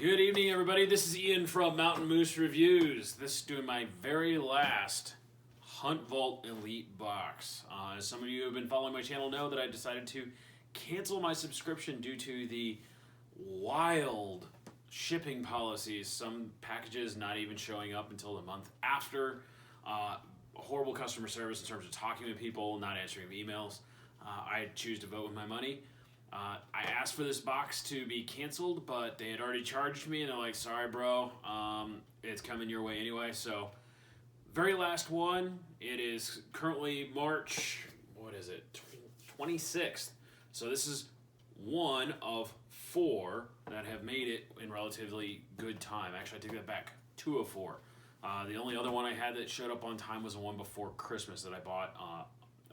Good evening, everybody. This is Ian from Mountain Moose Reviews. This is doing my very last HuntVault Elite box. As some of you who have been following my channel know that I decided to cancel my subscription due to the wild shipping policies. Some packages not even showing up until the month after. Horrible customer service in terms of talking to people, not answering emails. I choose to vote with my money. I asked for this box to be canceled, but they had already charged me, and they're like, sorry, bro, it's coming your way anyway. So, very last one. It is currently March, 26th. So this is one of 4 that have made it in relatively good time. Actually, I take that back, 2 of 4. The only other one I had that showed up on time was the one before Christmas that I bought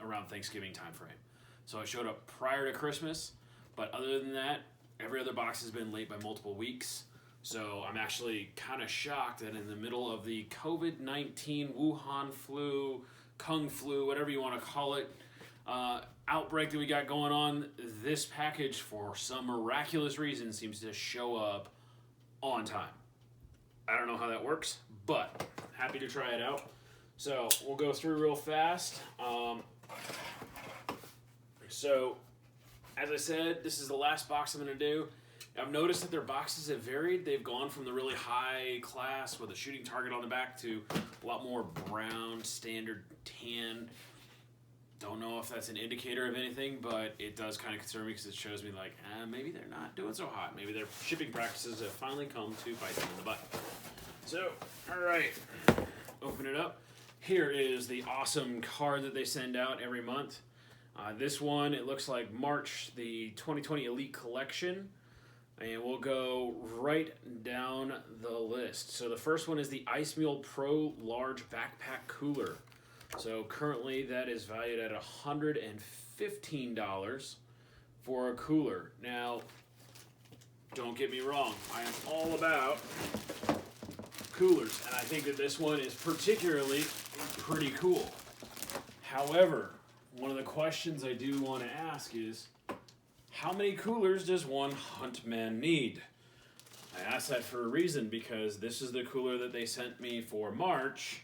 around Thanksgiving time frame. So it showed up prior to Christmas. But other than that, every other box has been late by multiple weeks. So I'm actually kind of shocked that in the middle of the COVID-19 Wuhan flu, Kung flu, whatever you want to call it, outbreak that we got going on, this package, for some miraculous reason, seems to show up on time. I don't know how that works, but happy to try it out. So we'll go through real fast. As I said, this is the last box I'm going to do. I've noticed that their boxes have varied. They've gone from the really high class with a shooting target on the back to a lot more brown, standard tan. Don't know if that's an indicator of anything, but it does kind of concern me because it shows me like, maybe they're not doing so hot. Maybe their shipping practices have finally come to bite them in the butt. So, all right, open it up. Here is the awesome card that they send out every month. This one, it looks like March, the 2020 Elite Collection, and we'll go right down the list. So the first one is the Mule Pro Large Backpack Cooler. So currently that is valued at $115 for a cooler. Now, don't get me wrong, I am all about coolers, and I think that this one is particularly pretty cool. However, one of the questions I do want to ask is, how many coolers does one huntman need? I ask that for a reason, because this is the cooler that they sent me for March.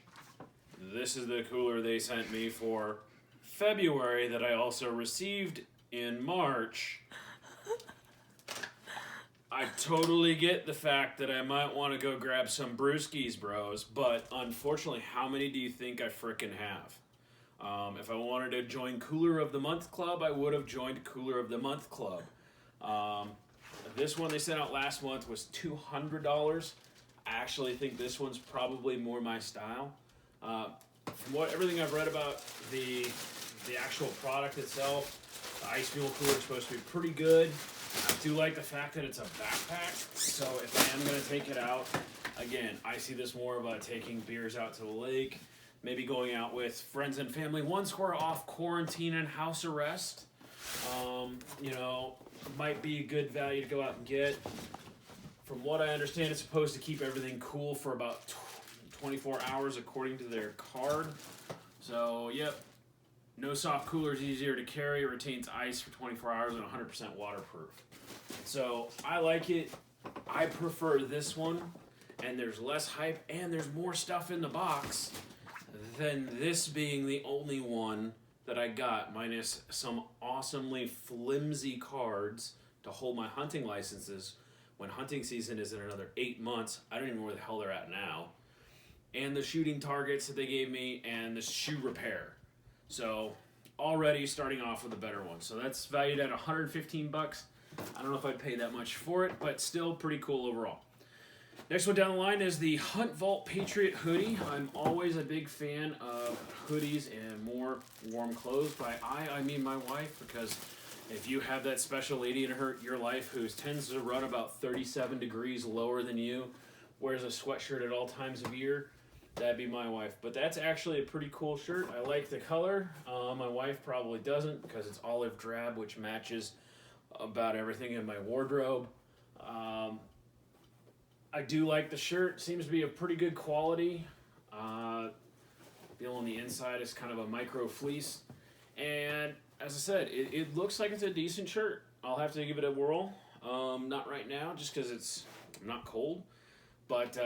This is the cooler they sent me for February that I also received in March. I totally get the fact that I might want to go grab some brewskis, bros, but unfortunately, how many do you think I frickin' have? If I wanted to join Cooler of the Month Club, I would have joined Cooler of the Month Club. This one they sent out last month was $200. I actually think this one's probably more my style. From everything I've read about the actual product itself, the Ice Mule Cooler is supposed to be pretty good. I do like the fact that it's a backpack, so if I am going to take it out, again, I see this more about taking beers out to the lake, maybe going out with friends and family once we're off quarantine and house arrest. Might be a good value to go out and get. From what I understand, it's supposed to keep everything cool for about 24 hours according to their card. So, yep, no soft cooler is easier to carry, retains ice for 24 hours, and 100% waterproof. So, I like it. I prefer this one, and there's less hype, and there's more stuff in the box than this being the only one that I got, minus some awesomely flimsy cards to hold my hunting licenses when hunting season is in another 8 months. I don't even know where the hell they're at now. And the shooting targets that they gave me, and the shoe repair. So already starting off with a better one. So that's valued at $115. I don't know if I'd pay that much for it, but still pretty cool overall. Next one down the line is the HuntVault Patriot Hoodie. I'm always a big fan of hoodies and more warm clothes. By I mean my wife, because if you have that special lady in your life who tends to run about 37 degrees lower than you, wears a sweatshirt at all times of year, that'd be my wife. But that's actually a pretty cool shirt. I like the color. My wife probably doesn't, because it's olive drab, which matches about everything in my wardrobe. I do like the shirt. Seems to be of pretty good quality. Feel on the inside is kind of a micro fleece. And as I said, it looks like it's a decent shirt. I'll have to give it a whirl. Not right now, just because it's not cold. But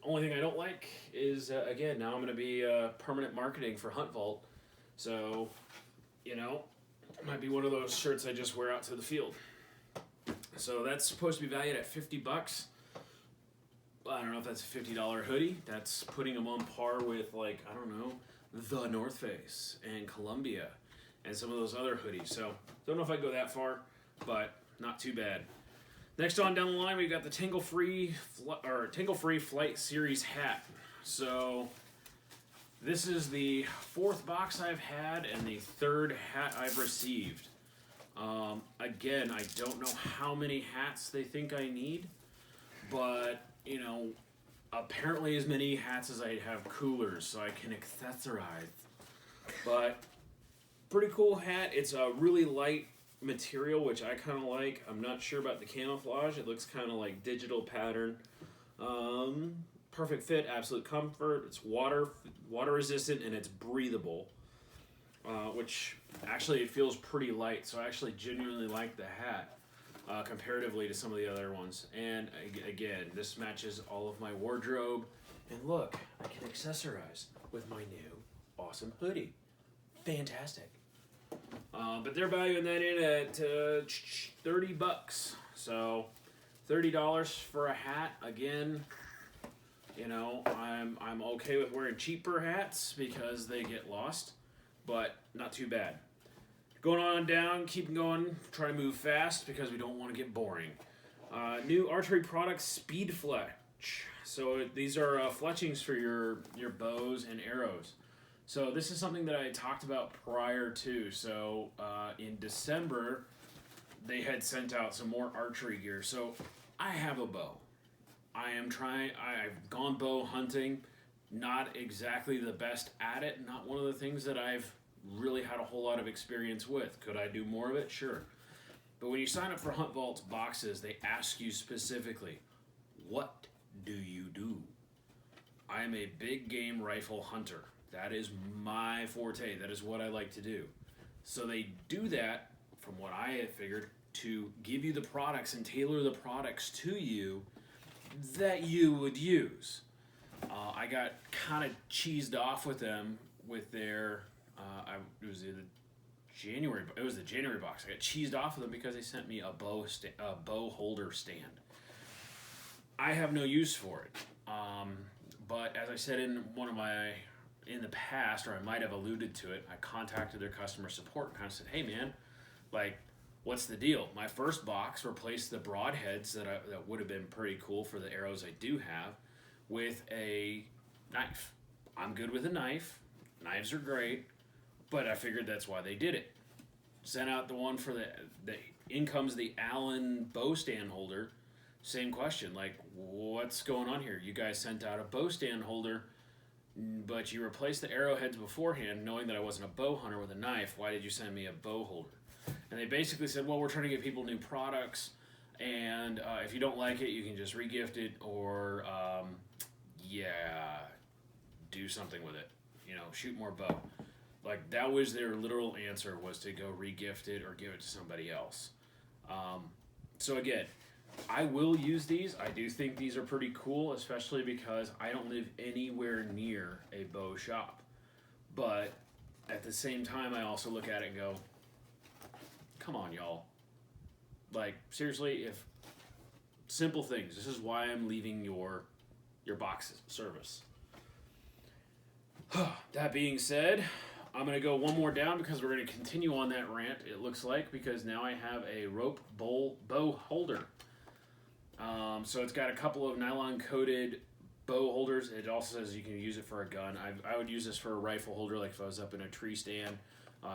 only thing I don't like is, again, now I'm going to be permanent marketing for HuntVault. So, you know, it might be one of those shirts I just wear out to the field. So that's supposed to be valued at $50. I don't know if that's a $50 hoodie. That's putting them on par with, like, I don't know, the North Face and Columbia and some of those other hoodies. So don't know if I'd go that far, but not too bad. Next on down the line, we got the Tingle Free Flight Series hat. So this is the 4th box I've had and the 3rd hat I've received. Again, I don't know how many hats they think I need, but, you know, apparently as many hats as I have coolers, so I can accessorize. But pretty cool hat. It's a really light material, which I kind of like. I'm not sure about the camouflage. It looks kind of like digital pattern. Perfect fit, absolute comfort. It's water resistant, and it's breathable, which actually it feels pretty light. So I actually genuinely like the hat comparatively to some of the other ones. And again, this matches all of my wardrobe. And look, I can accessorize with my new awesome hoodie. Fantastic. But they're valuing that in at $30. So $30 for a hat. Again, you know, I'm okay with wearing cheaper hats because they get lost, but not too bad. Going on down, keep going, try to move fast because we don't want to get boring. New archery product, Speed Fletch. So these are fletchings for your bows and arrows. So this is something that I talked about prior to. So in December, they had sent out some more archery gear. So I have a bow. I've gone bow hunting, not exactly the best at it, not one of the things that I've really had a whole lot of experience with. Could I do more of it? Sure. But when you sign up for HuntVault's boxes, they ask you specifically, what do you do? I am a big game rifle hunter. That is my forte. That is what I like to do. So they do that, from what I had figured, to give you the products and tailor the products to you that you would use. I got kind of cheesed off with them with their, it was the January box. I got cheesed off with them because they sent me a bow holder stand. I have no use for it. But as I said in the past, or I might have alluded to it, I contacted their customer support and kind of said, hey man, like, what's the deal? My first box replaced the broadheads that would have been pretty cool for the arrows I do have with a knife. I'm good with a knife. Knives are great, but I figured that's why they did it. Sent out the one for in comes the Allen bow stand holder. Same question, like, what's going on here? You guys sent out a bow stand holder, but you replaced the arrowheads beforehand, knowing that I wasn't a bow hunter with a knife. Why did you send me a bow holder? And they basically said, well, we're trying to get people new products, and if you don't like it, you can just re-gift it, or, do something with it. You know, shoot more bow. Like, that was their literal answer, was to go re-gift it or give it to somebody else. So again, I will use these. I do think these are pretty cool, especially because I don't live anywhere near a bow shop. But at the same time, I also look at it and go, come on, y'all. Like, seriously, if simple things. This is why I'm leaving your box service. That being said, I'm going to go one more down because we're going to continue on that rant, it looks like, because now I have a rope bow holder. So it's got a couple of nylon-coated bow holders. It also says you can use it for a gun. I would use this for a rifle holder, like if I was up in a tree stand.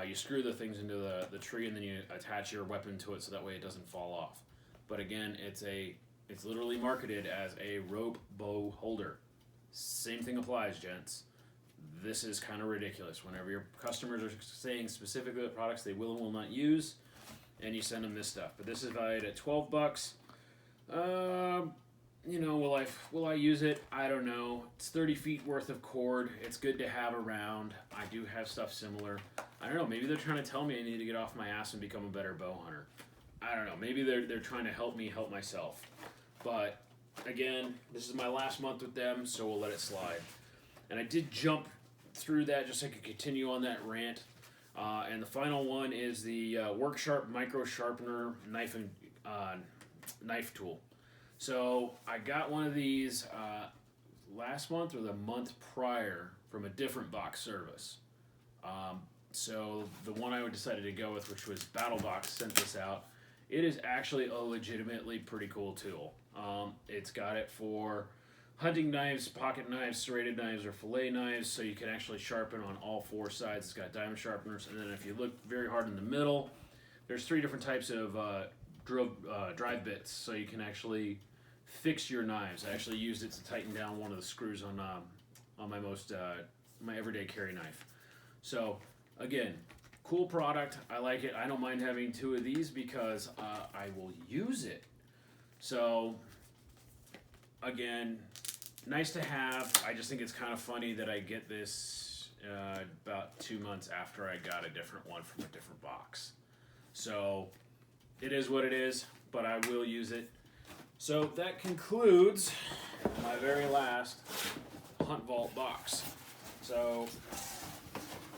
You screw the things into the tree, and then you attach your weapon to it so that way it doesn't fall off. But again, it's literally marketed as a rope bow holder. Same thing applies, gents. This is kind of ridiculous. Whenever your customers are saying specifically the products they will and will not use, and you send them this stuff. But this is valued at $12. You know, will I use it? I don't know. It's 30 feet worth of cord. It's good to have around. I do have stuff similar. I don't know. Maybe they're trying to tell me I need to get off my ass and become a better bow hunter. I don't know, maybe they're trying to help me help myself. But again, this is my last month with them, so we'll let it slide. And I did jump through that just so I could continue on that rant. And the final one is the Work Sharp Micro Sharpener knife and knife tool. So I got one of these last month or the month prior from a different box service. So the one I decided to go with, which was BattleBox, sent this out. It is actually a legitimately pretty cool tool. It's got it for hunting knives, pocket knives, serrated knives, or fillet knives, so you can actually sharpen on all four sides. It's got diamond sharpeners, and then if you look very hard in the middle, there's 3 different types of drive bits, so you can actually fix your knives. I actually used it to tighten down one of the screws on my my everyday carry knife. So again, cool product. I like it. I don't mind having 2 of these because I will use it. So again, nice to have. I just think it's kind of funny that I get this about 2 months after I got a different one from a different box. So it is what it is, but I will use it. So that concludes my very last HuntVault box. So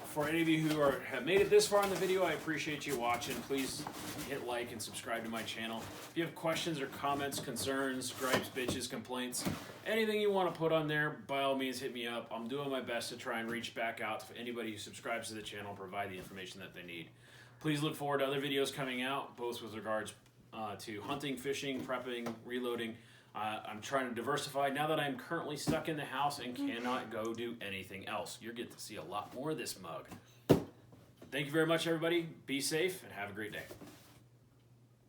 for any of you who have made it this far in the video, I appreciate you watching. Please hit like and subscribe to my channel. If you have questions or comments, concerns, gripes, bitches, complaints, anything you want to put on there, by all means hit me up. I'm doing my best to try and reach back out to anybody who subscribes to the channel, provide the information that they need. Please look forward to other videos coming out, both with regards to hunting, fishing, prepping, reloading. I'm trying to diversify now that I'm currently stuck in the house and cannot go do anything else. You're getting to see a lot more of this mug. Thank you very much, everybody. Be safe and have a great day.